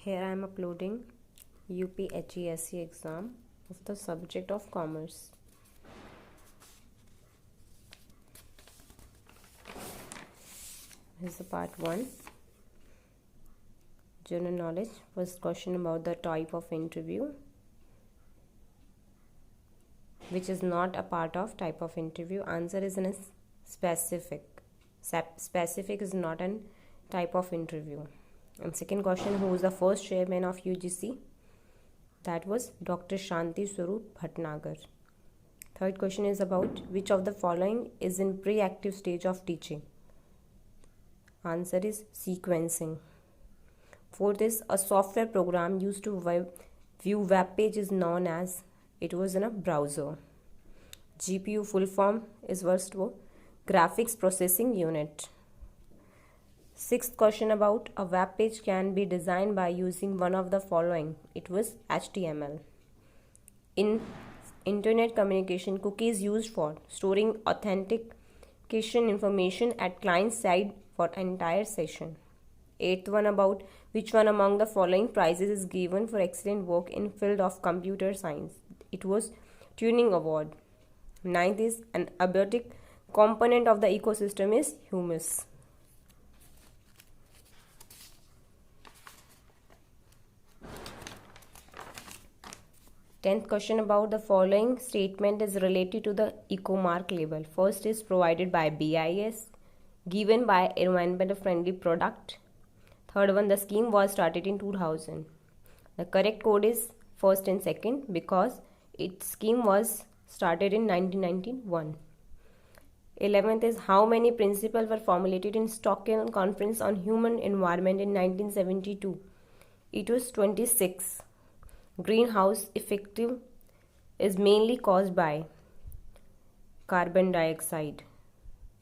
Here I am uploading UPHESC exam of the subject of commerce. This is the part 1. General knowledge. First question about the type of interview, which is not a part of type of interview. Answer is in a specific. Specific is not a type of interview. And second question, who was the first chairman of UGC? That was Dr. Shanti Swarup Bhatnagar. Third question is about which of the following is in pre-active stage of teaching? Answer is sequencing. Fourth is a software program used to view web page is known as, it was in a browser. GPU full form is first graphics processing unit. Sixth question about a web page can be designed by using one of the following. It was HTML. In internet communication, cookies used for storing authentication information at client side for entire session. Eighth one about which one among the following prizes is given for excellent work in field of computer science. It was Turing Award. Ninth is an abiotic component of the ecosystem is humus. Tenth question about the following statement is related to the ecomark label. First is provided by BIS, given by environmental friendly product. Third one, the scheme was started in 2000. The correct code is first and second because its scheme was started in 1991. 11th is how many principles were formulated in Stockholm Conference on Human Environment in 1972. It was 26. Greenhouse effect is mainly caused by carbon dioxide.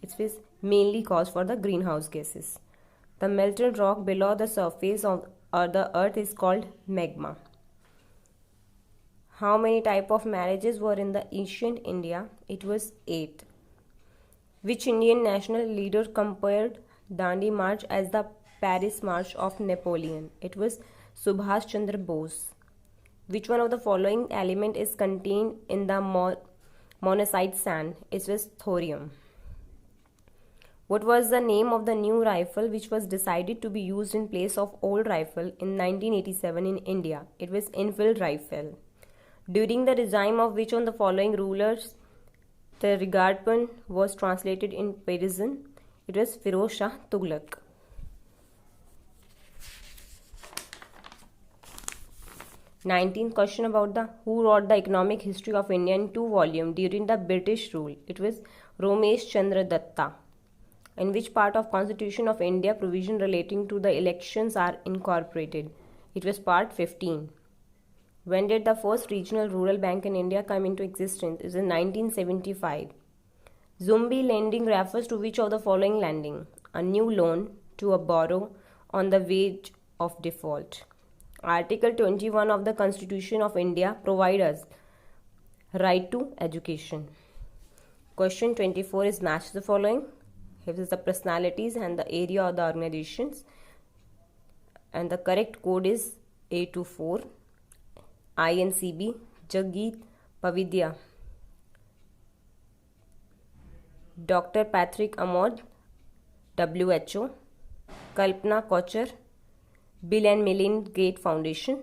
It is mainly caused for the greenhouse gases. The melted rock below the surface of the earth is called magma. How many types of marriages were in the ancient India? It was 8. Which Indian national leader compared Dandi March as the Paris March of Napoleon? It was Subhash Chandra Bose. Which one of the following element is contained in the monazite sand? It was thorium. What was the name of the new rifle which was decided to be used in place of old rifle in 1987 in India? It was Enfield rifle. During the regime of which one of the following rulers the Regardpan was translated in Persian? It was Firoz Shah Tughlaq. 19th question about the who wrote the economic history of India in 2 volumes during the British rule. It was Romesh Chandra Datta. In which part of Constitution of India provision relating to the elections are incorporated? It was part 15. When did the first regional rural bank in India come into existence? It was in 1975. Zombie lending refers to which of the following lending? A new loan to a borrower on the verge of default. Article 21 of the Constitution of India provides us right to education. Question 24 is match the following. Here is the personalities and the area of the organizations. And the correct code is A24. INCB, Jaggeet Pavidya, Dr. Patrick Amod, WHO, Kalpana Kochar, Bill and Melinda Gates Foundation,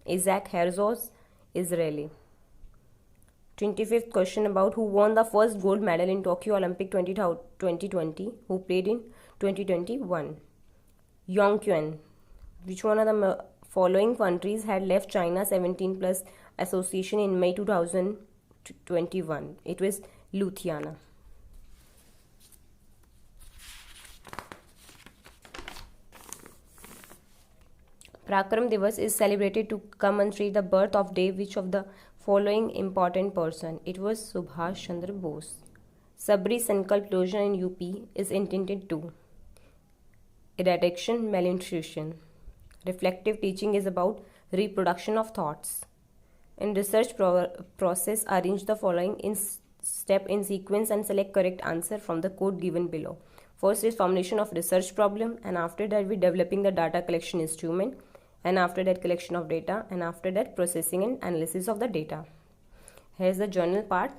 Isaac Herzog, Israeli. 25th question about who won the first gold medal in Tokyo Olympic 2020, who played in 2021. Yong Kyun. Which one of the following countries had left China 17 plus association in May 2021? It was Lithuania. Parakram Divas is celebrated to commemorate the birth of day which of the following important person? It was Subhash Chandra Bose. Sabri Sankalp Yojana in UP is intended to eradication malnutrition. Reflective teaching is about reproduction of thoughts. In research process, arrange the following in step in sequence and select correct answer from the code given below. First is formulation of research problem, and after that we developing the data collection instrument, and after that collection of data, and after that processing and analysis of the data. Here's the journal part.